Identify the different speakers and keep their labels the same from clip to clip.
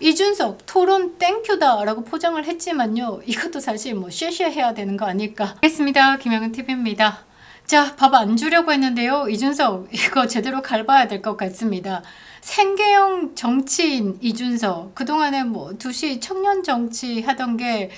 Speaker 1: 이준석 토론 땡큐다 라고 포장을 했지만요, 이것도 사실 뭐 쉐쉐해야 되는 거 아닐까. 알겠습니다. 김영은TV입니다. 자, 밥 안 주려고 했는데요, 이준석 이거 제대로 갈봐야 될 것 같습니다. 생계형 정치인 이준석, 그동안에 뭐 2시 청년 정치 하던 게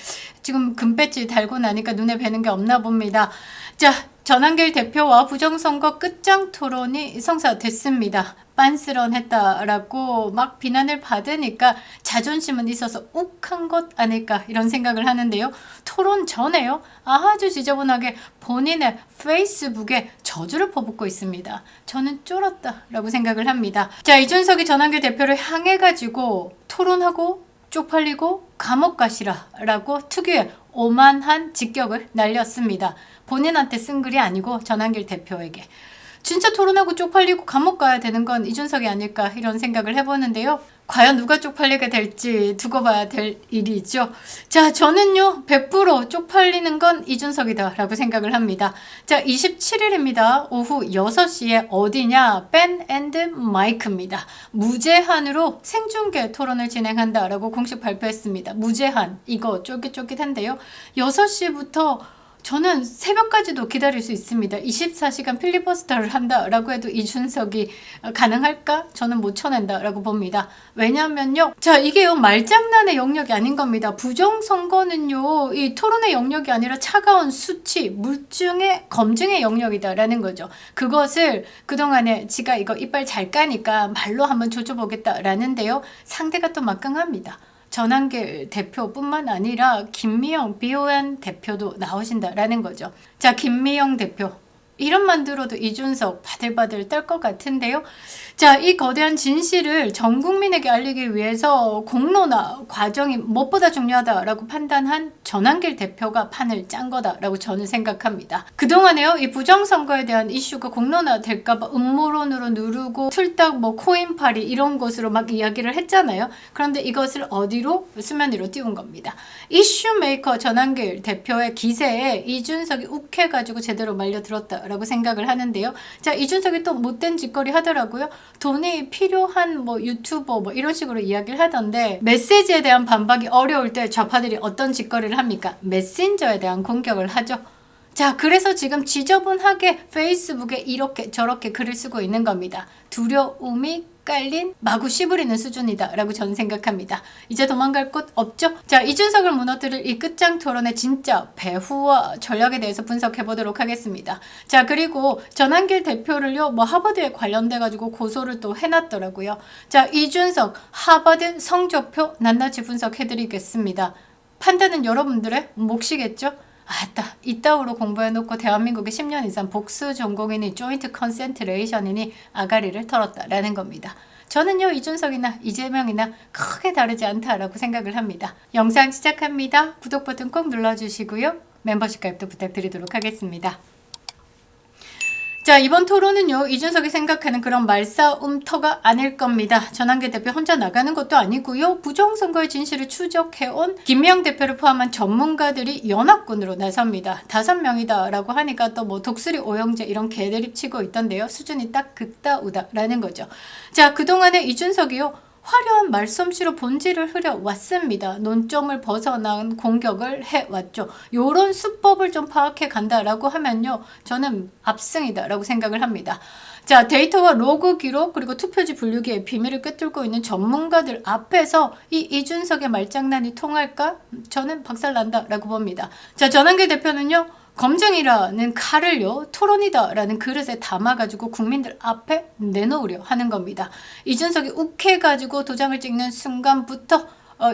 Speaker 1: 지금 금배지 달고 나니까 눈에 뵈는 게 없나 봅니다. 자, 전한길 대표와 부정선거 끝장 토론이 성사됐습니다. 빤스런했다라고 막 비난을 받으니까 자존심은 있어서 욱한 것 아닐까 이런 생각을 하는데요. 토론 전에요, 아주 지저분하게 본인의 페이스북에 저주를 퍼붓고 있습니다. 저는 쫄았다라고 생각을 합니다. 자, 이준석이 전한길 대표를 향해가지고 토론하고 쪽팔리고 감옥 가시라 라고 특유의 오만한 직격을 날렸습니다. 본인한테 쓴 글이 아니고 전한길 대표에게. 진짜 토론하고 쪽팔리고 감옥 가야 되는 건 이준석이 아닐까 이런 생각을 해보는데요. 과연 누가 쪽팔리게 될지 두고 봐야 될 일이죠. 자, 저는요 100% 쪽팔리는 건 이준석이다 라고 생각을 합니다. 자, 27일입니다. 오후 6시에 어디냐, 밴 앤드 마이크입니다. 무제한으로 생중계 토론을 진행한다 라고 공식 발표했습니다. 무제한, 이거 쫄깃쫄깃한데요. 6시부터 저는 새벽까지도 기다릴 수 있습니다. 24시간 필리버스터를 한다라고 해도 이준석이 가능할까? 저는 못 쳐낸다라고 봅니다. 왜냐면요, 자, 이게요 말장난의 영역이 아닌 겁니다. 부정선거는요 이 토론의 영역이 아니라 차가운 수치, 물증의 검증의 영역이다라는 거죠. 그것을 그동안에 지가 이거 이빨 잘 까니까 말로 한번 조져보겠다라는데요, 상대가 또 막강합니다. 전한길 대표뿐만 아니라 김미영 BON 대표도 나오신다라는 거죠. 자, 김미영 대표 이름만 들어도 이준석 바들바들 떨 것 같은데요. 자, 이 거대한 진실을 전 국민에게 알리기 위해서 공론화 과정이 무엇보다 중요하다라고 판단한 전한길 대표가 판을 짠 거다라고 저는 생각합니다. 그동안에요, 이 부정선거에 대한 이슈가 공론화 될까봐 음모론으로 누르고 틀딱 뭐 코인팔이 이런 것으로 막 이야기를 했잖아요. 그런데 이것을 어디로? 수면 위로 띄운 겁니다. 이슈메이커 전한길 대표의 기세에 이준석이 욱해가지고 제대로 말려들었다라고 생각을 하는데요. 자, 이준석이 또 못된 짓거리 하더라고요. 돈이 필요한 뭐 유튜버 뭐 이런 식으로 이야기를 하던데, 메시지에 대한 반박이 어려울 때 좌파들이 어떤 짓거리를 합니까? 메신저에 대한 공격을 하죠. 자, 그래서 지금 지저분하게 페이스북에 이렇게 저렇게 글을 쓰고 있는 겁니다. 두려움이 깔린 마구 씨부리는 수준이다 라고 저는 생각합니다. 이제 도망갈 곳 없죠? 자, 이준석을 무너뜨릴 이 끝장 토론의 진짜 배후와 전략에 대해서 분석해 보도록 하겠습니다. 자, 그리고 전한길 대표를요 뭐 하버드에 관련돼 가지고 고소를 또 해놨더라고요. 자, 이준석 하버드 성적표 낱낱이 분석해 드리겠습니다. 판단은 여러분들의 몫이겠죠? 아따, 이따위로 공부해놓고 대한민국에 10년 이상 복수 전공이니 조인트 컨센트레이션이니 아가리를 털었다라는 겁니다. 저는요 이준석이나 이재명이나 크게 다르지 않다라고 생각을 합니다. 영상 시작합니다. 구독 버튼 꼭 눌러주시고요. 멤버십 가입도 부탁드리도록 하겠습니다. 자, 이번 토론은요 이준석이 생각하는 그런 말싸움터가 아닐 겁니다. 전한길 대표 혼자 나가는 것도 아니고요, 부정선거의 진실을 추적해온 김미영 대표를 포함한 전문가들이 연합군으로 나섭니다. 5명이다 라고 하니까 또 뭐 독수리 오영재 이런 개드립 치고 있던데요, 수준이 딱 그따우다라는 거죠. 자, 그동안에 이준석이요 화려한 말솜씨로 본질을 흐려왔습니다. 논점을 벗어난 공격을 해왔죠. 요런 수법을 좀 파악해 간다라고 하면요, 저는 압승이다라고 생각을 합니다. 자, 데이터와 로그 기록 그리고 투표지 분류기의 비밀을 꿰뚫고 있는 전문가들 앞에서 이 이준석의 말장난이 통할까? 저는 박살난다라고 봅니다. 자, 전한길 대표는요 검증이라는 칼을요 토론이다라는 그릇에 담아가지고 국민들 앞에 내놓으려 하는 겁니다. 이준석이 욱해가지고 도장을 찍는 순간부터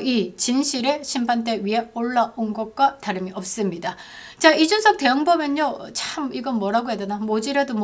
Speaker 1: 이 진실의 심판대 위에 올라온 것과 다름이 없습니다. 자, 이준석 대응 보면요 참 이건 뭐라고 해야 되나, 모지래도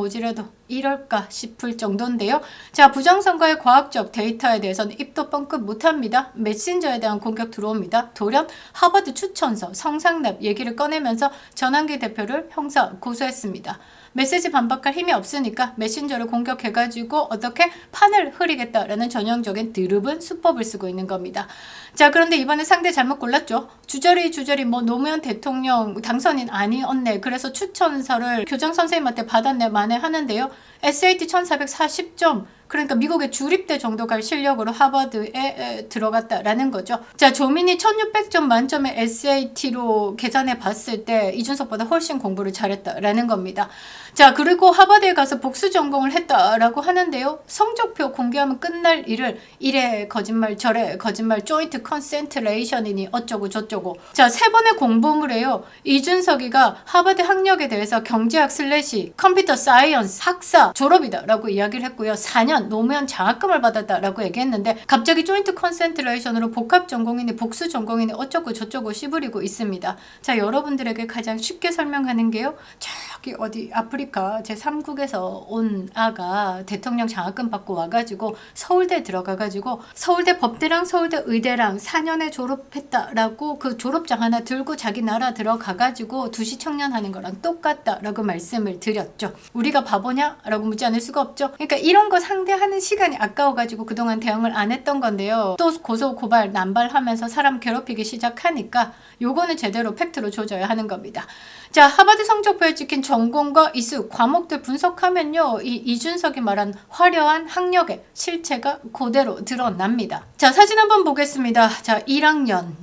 Speaker 1: 이럴까 싶을 정도인데요. 자, 부정선거의 과학적 데이터에 대해서는 입도 뻥끗 못합니다. 메신저에 대한 공격 들어옵니다. 돌연 하버드 추천서 성상납 얘기를 꺼내면서 전한길 대표를 형사 고소했습니다. 메시지 반박할 힘이 없으니까 메신저를 공격해가지고 어떻게 판을 흐리겠다라는 전형적인 드럽은 수법을 쓰고 있는 겁니다. 자, 그런데 이번에 상대 잘못 골랐죠. 주저리 뭐 노무현 대통령 당선인 아니었네, 그래서 추천서를 교장 선생님한테 받았네 만에 하는데요. SAT 1440점 그러니까 미국의 주립대 정도 갈 실력으로 하버드에 들어갔다라는 거죠. 자, 조민이 1600점 만점의 SAT로 계산해 봤을 때 이준석보다 훨씬 공부를 잘했다라는 겁니다. 자, 그리고 하버드에 가서 복수 전공을 했다라고 하는데요. 성적표 공개하면 끝날 일을 이래 거짓말 저래 거짓말 조인트 컨센트레이션이니 어쩌고 저쩌고. 자, 3번의 공보물에요. 이준석이가 하버드 학력에 대해서 경제학 슬래시 컴퓨터 사이언스 학사 졸업이다라고 이야기를 했고요. 4년 노무현 장학금을 받았다라고 얘기했는데 갑자기 조인트 컨센트레이션으로 복합 전공이니 복수 전공이니 어쩌고 저쩌고 씨부리고 있습니다. 자, 여러분들에게 가장 쉽게 설명하는 게요. 저기 어디 아프리카 제3국에서 온 아가 대통령 장학금 받고 와가지고 서울대 들어가가지고 서울대 법대랑 서울대 의대랑 4년에 졸업했다라고 그 졸업장 하나 들고 자기 나라 들어가가지고 두시 청년 하는 거랑 똑같다라고 말씀을 드렸죠. 우리가 바보냐? 라고 묻지 않을 수가 없죠. 그러니까 이런 거 상대하는 시간이 아까워가지고 그동안 대응을 안 했던 건데요. 또 고소 고발 남발하면서 사람 괴롭히기 시작하니까 요거는 제대로 팩트로 조져야 하는 겁니다. 자, 하버드 성적표에 찍힌 전공과 이수 과목들 분석하면요. 이 이준석이 말한 화려한 학력의 실체가 그대로 드러납니다. 자, 사진 한번 보겠습니다. 자, 1학년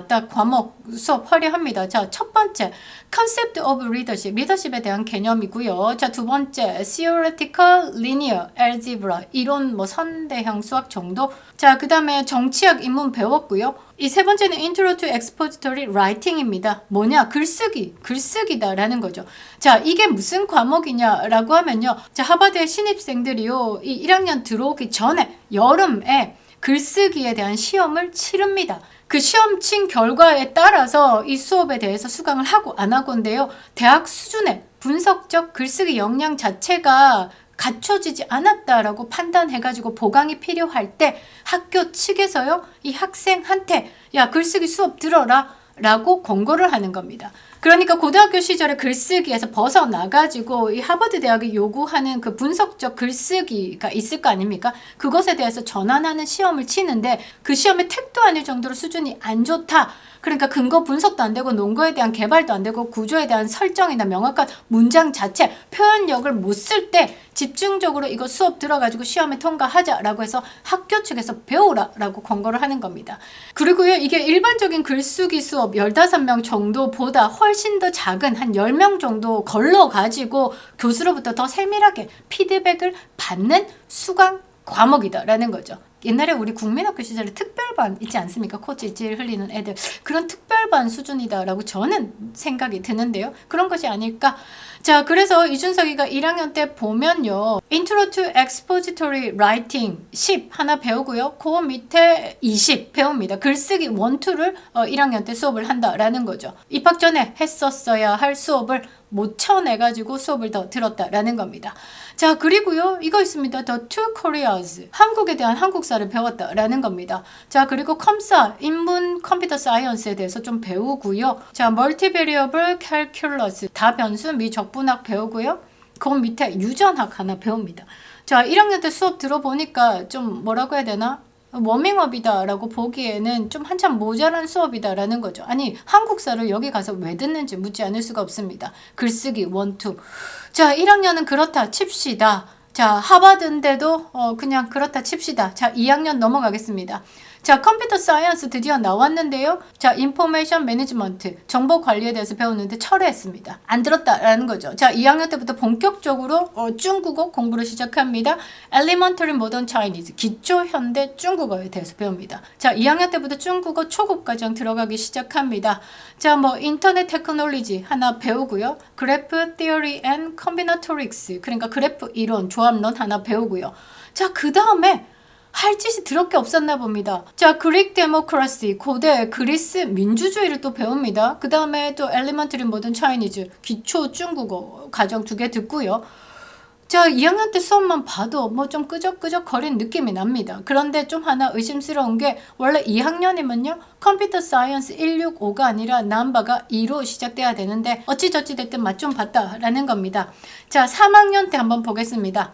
Speaker 1: 딱 과목 수업 화려합니다. 자, 첫 번째 Concept of Leadership, 리더십에 대한 개념이고요. 자, 두 번째 Theoretical Linear Algebra, 이론 선대형 수학 정도. 자, 그 다음에 정치학 입문 배웠고요. 이 세 번째는 Intro to Expository Writing입니다. 뭐냐? 글쓰기다라는 거죠. 자, 이게 무슨 과목이냐라고 하면요. 자, 하버드의 신입생들이요. 이 1학년 들어오기 전에 여름에 글쓰기에 대한 시험을 치릅니다. 그 시험 친 결과에 따라서 이 수업에 대해서 수강을 하고 안 하고인데요. 대학 수준의 분석적 글쓰기 역량 자체가 갖춰지지 않았다라고 판단해가지고 보강이 필요할 때 학교 측에서요. 이 학생한테 야, 글쓰기 수업 들어라 라고 권고를 하는 겁니다. 그러니까 고등학교 시절에 글쓰기에서 벗어나가지고 이 하버드 대학이 요구하는 그 분석적 글쓰기가 있을 거 아닙니까? 그것에 대해서 전환하는 시험을 치는데 그 시험에 택도 아닐 정도로 수준이 안 좋다. 그러니까 근거 분석도 안 되고 논거에 대한 개발도 안 되고 구조에 대한 설정이나 명확한 문장 자체, 표현력을 못 쓸 때 집중적으로 이거 수업 들어가지고 시험에 통과하자라고 해서 학교 측에서 배우라라고 권고를 하는 겁니다. 그리고요, 이게 일반적인 글쓰기 수업 15명 정도보다 훨씬 더 작은 한 10명 정도 걸러가지고 교수로부터 더 세밀하게 피드백을 받는 수강 과목이다라는 거죠. 옛날에 우리 국민학교 시절에 특별반 있지 않습니까? 코 찔찔 흘리는 애들. 그런 특별반 수준이다라고 저는 생각이 드는데요. 그런 것이 아닐까? 자, 그래서 이준석이가 1학년 때 보면요. Intro to Expository Writing 10 하나 배우고요. 그 밑에 20 배웁니다. 글쓰기 1, 2를 1학년 때 수업을 한다라는 거죠. 입학 전에 했었어야 할 수업을 못 쳐내가지고 수업을 더 들었다라는 겁니다. 자, 그리고요, 이거 있습니다. The Two Koreas. 한국에 대한 한국사를 배웠다라는 겁니다. 자, 그리고 컴사, 인문 컴퓨터 사이언스에 대해서 좀 배우고요. 자, Multivariable Calculus, 다변수 미적분학 배우고요. 그 밑에 유전학 하나 배웁니다. 자, 1학년 때 수업 들어보니까 좀 뭐라고 해야 되나? 워밍업이다라고 보기에는 좀 한참 모자란 수업이다라는 거죠. 아니, 한국사를 여기 가서 왜 듣는지 묻지 않을 수가 없습니다. 글쓰기 1, 2. 자, 1학년은 그렇다 칩시다. 자, 하버드인데도 그냥 그렇다 칩시다. 자, 2학년 넘어가겠습니다. 자, 컴퓨터 사이언스 드디어 나왔는데요. 자, 인포메이션 매니지먼트, 정보 관리에 대해서 배웠는데 철회했습니다. 안 들었다라는 거죠. 자, 2학년 때부터 본격적으로 중국어 공부를 시작합니다. Elementary Modern Chinese, 기초 현대 중국어에 대해서 배웁니다. 자, 2학년 때부터 중국어 초급 과정 들어가기 시작합니다. 자, 인터넷 테크놀로지 하나 배우고요. 그래프 Theory and Combinatorics, 그러니까 그래프 이론, 조합론 하나 배우고요. 자, 그 다음에 할 짓이 더럽게 없었나 봅니다. 자, 그릭 데모크라시, 고대 그리스 민주주의를 또 배웁니다. 그 다음에 또 엘리먼터리 모던 차이니즈, 기초 중국어 과정 2개 듣고요. 자, 2학년 때 수업만 봐도 좀 끄적끄적 거리는 느낌이 납니다. 그런데 좀 하나 의심스러운 게 원래 2학년이면요. 컴퓨터 사이언스 165가 아니라 넘버가 2로 시작돼야 되는데 어찌저찌 됐든 맛 좀 봤다라는 겁니다. 자, 3학년 때 한번 보겠습니다.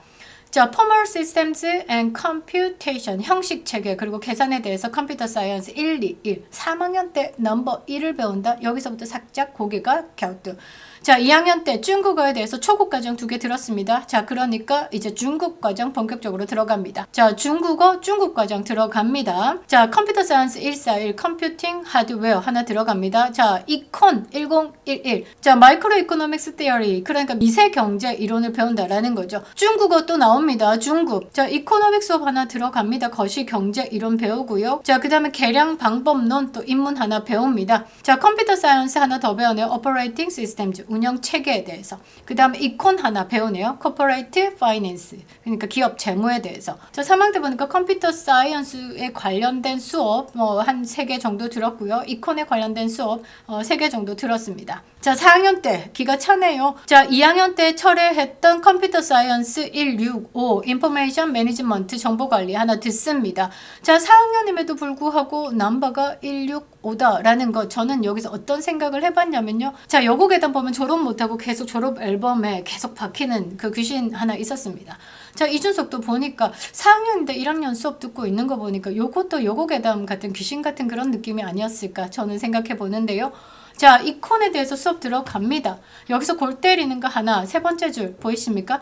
Speaker 1: 자, Formal Systems and Computation, 형식 체계, 그리고 계산에 대해서 컴퓨터 사이언스 1, 2, 1. 3학년 때 넘버 1을 배운다. 여기서부터 살짝 고개가 갸우뚱. 자, 2학년 때 중국어에 대해서 초급 과정 2개 들었습니다. 자, 그러니까 이제 중급 과정 본격적으로 들어갑니다. 자, 중국어 중급 과정 들어갑니다. 자, 컴퓨터 사이언스 141 컴퓨팅 하드웨어 하나 들어갑니다. 자, 이콘 1011. 자, 마이크로 이코노믹스 테어리, 그러니까 미세 경제 이론을 배운다라는 거죠. 중국어 또 나옵니다. 중급. 자, 이코노믹 수업 하나 들어갑니다. 거시 경제 이론 배우고요. 자, 그 다음에 계량 방법론 또 입문 하나 배웁니다. 자, 컴퓨터 사이언스 하나 더 배우네요. 오퍼레이팅 시스템즈, 운영 체계에 대해서. 그 다음에 이콘 하나 배우네요. 코퍼레이트 파이낸스, 그러니까 기업 재무에 대해서. 자, 3학년 때 보니까 컴퓨터 사이언스에 관련된 수업 한 3개 정도 들었고요. 이콘에 관련된 수업 3개 정도 들었습니다. 자, 4학년 때 기가 차네요. 자, 2학년 때 철회했던 컴퓨터 사이언스 165 인포메이션 매니지먼트 정보관리 하나 듣습니다. 자, 4학년임에도 불구하고 넘버가 165다라는 거, 저는 여기서 어떤 생각을 해봤냐면요. 자, 여고 계단 보면 졸업 못하고 계속 졸업 앨범에 계속 박히는 그 귀신 하나 있었습니다. 자, 이준석도 보니까 4학년인데 1학년 수업 듣고 있는 거 보니까 요것도 여고 계단 같은 귀신 같은 그런 느낌이 아니었을까 저는 생각해 보는데요. 자, 이콘에 대해서 수업 들어갑니다. 여기서 골 때리는 거 하나, 3번째 줄 보이십니까?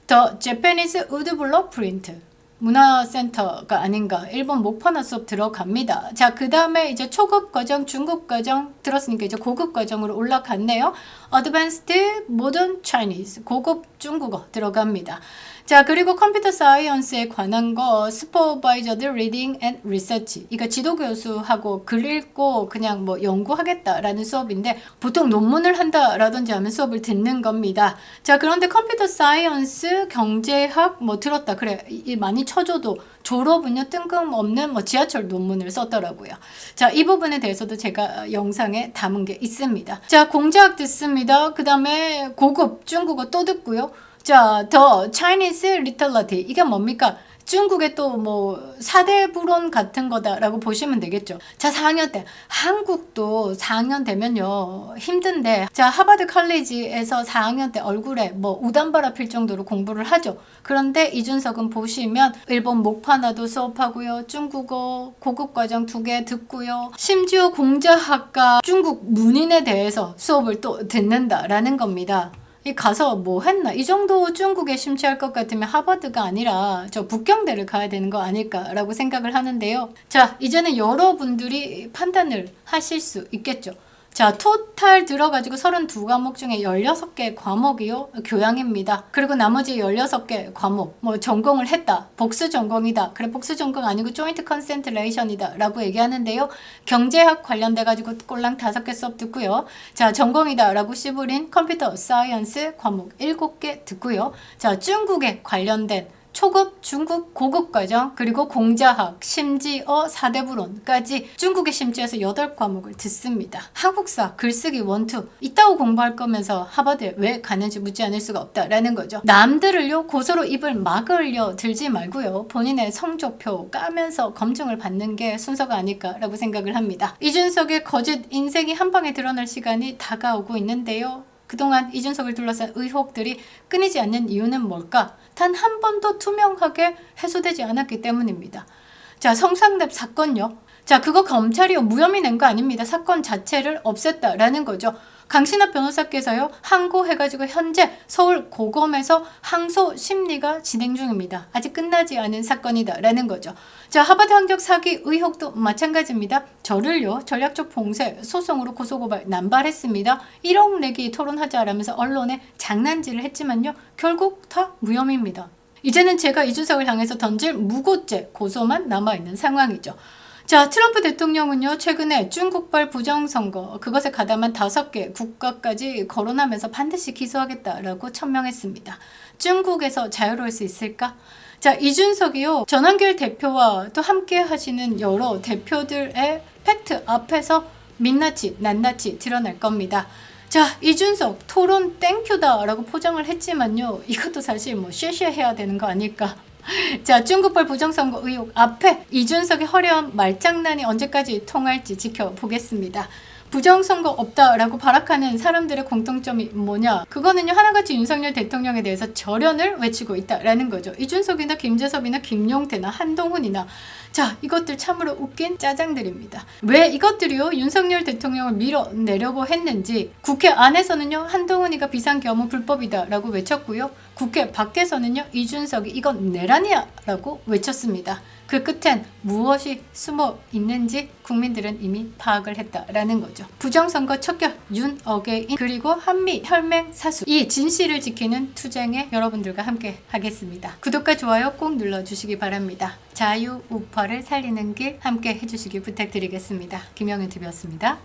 Speaker 1: The Japanese Woodblock Print, 문화센터가 아닌가. 일본 목판화 수업 들어갑니다. 자, 그 다음에 이제 초급 과정, 중급 과정 들었으니까 이제 고급 과정으로 올라갔네요. Advanced Modern Chinese, 고급 중국어 들어갑니다. 자, 그리고 컴퓨터 사이언스에 관한 거 Supervised Reading and Research, 이거 지도교수하고 글 읽고 그냥 뭐 연구하겠다라는 수업인데 보통 논문을 한다라든지 하면 수업을 듣는 겁니다. 자, 그런데 컴퓨터 사이언스, 경제학 뭐 들었다 그래 많이 쳐줘도 졸업은요 뜬금없는 뭐 지하철 논문을 썼더라고요. 자, 이 부분에 대해서도 제가 영상에 담은 게 있습니다. 자, 공자학 듣습니다. 그 다음에 고급 중국어 또 듣고요. 자, 더 Chinese Literati, 이게 뭡니까? 중국의 또 뭐 4대 불원 같은 거다라고 보시면 되겠죠. 자, 4학년 때 한국도 4학년 되면요 힘든데, 자, 하버드 컬리지에서 4학년 때 얼굴에 뭐 우단바라 필 정도로 공부를 하죠. 그런데 이준석은 보시면 일본 목판화도 수업하고요, 중국어 고급 과정 2개 듣고요, 심지어 공자학과 중국 문인에 대해서 수업을 또 듣는다라는 겁니다. 가서 뭐 했나? 이 정도 중국에 심취할 것 같으면 하버드가 아니라 저 북경대를 가야 되는 거 아닐까라고 생각을 하는데요. 자, 이제는 여러분들이 판단을 하실 수 있겠죠. 자, 토탈 들어가지고 32과목 중에 16개 과목이요 교양입니다. 그리고 나머지 16개 과목 뭐 전공을 했다, 복수 전공이다, 그래 복수 전공 아니고 조인트 컨센트레이션이다 라고 얘기하는데요. 경제학 관련돼 가지고 꼴랑 5개 수업 듣고요. 자, 전공이다 라고 씨부린 컴퓨터 사이언스 과목 7개 듣고요. 자, 중국에 관련된 초급, 중급, 고급 과정, 그리고 공자학, 심지어 4대 불원까지 중국에 심지어서 8과목을 듣습니다. 한국사, 글쓰기 1, 2 이따고 공부할 거면서 하버드에 왜 가는지 묻지 않을 수가 없다라는 거죠. 남들을요 고소로 입을 막으려 들지 말고요, 본인의 성적표 까면서 검증을 받는 게 순서가 아닐까라고 생각을 합니다. 이준석의 거짓 인생이 한 방에 드러날 시간이 다가오고 있는데요. 그동안 이준석을 둘러싼 의혹들이 끊이지 않는 이유는 뭘까? 단 한 번도 투명하게 해소되지 않았기 때문입니다. 자, 성상납 사건요. 자, 그거 검찰이요 무혐의 낸 거 아닙니다. 사건 자체를 없앴다라는 거죠. 강신합 변호사께서요 항고해가지고 현재 서울 고검에서 항소 심리가 진행 중입니다. 아직 끝나지 않은 사건이다라는 거죠. 자, 하버드 합격 사기 의혹도 마찬가지입니다. 저를요 전략적 봉쇄 소송으로 고소고발 남발했습니다. 1억 내기 토론하자라면서 언론에 장난질을 했지만요 결국 다 무혐의입니다. 이제는 제가 이준석을 향해서 던질 무고죄 고소만 남아있는 상황이죠. 자, 트럼프 대통령은요 최근에 중국발 부정선거 그것에 가담한 5개 국가까지 거론하면서 반드시 기소하겠다라고 천명했습니다. 중국에서 자유로울 수 있을까? 자, 이준석이요 전환길 대표와 또 함께 하시는 여러 대표들의 팩트 앞에서 민낯이 낱낱이 드러날 겁니다. 자, 이준석 토론 땡큐다 라고 포장을 했지만요 이것도 사실 뭐 쉐쉐해야 되는 거 아닐까. 자, 중국발 부정선거 의혹 앞에 이준석의 화려한 말장난이 언제까지 통할지 지켜보겠습니다. 부정선거 없다라고 발악하는 사람들의 공통점이 뭐냐? 그거는요, 하나같이 윤석열 대통령에 대해서 절연을 외치고 있다라는 거죠. 이준석이나 김재섭이나 김용태나 한동훈이나, 자, 이것들 참으로 웃긴 짜장들입니다. 왜 이것들이요 윤석열 대통령을 밀어내려고 했는지, 국회 안에서는요 한동훈이가 비상경무 불법이다라고 외쳤고요, 국회 밖에서는요 이준석이 이건 내란이야 라고 외쳤습니다. 그 끝엔 무엇이 숨어 있는지 국민들은 이미 파악을 했다라는 거죠. 부정선거 척결, 윤 어게인, 그리고 한미 혈맹 사수, 이 진실을 지키는 투쟁에 여러분들과 함께 하겠습니다. 구독과 좋아요 꼭 눌러주시기 바랍니다. 자유 우파를 살리는 길 함께 해주시기 부탁드리겠습니다. 김영은 TV였습니다.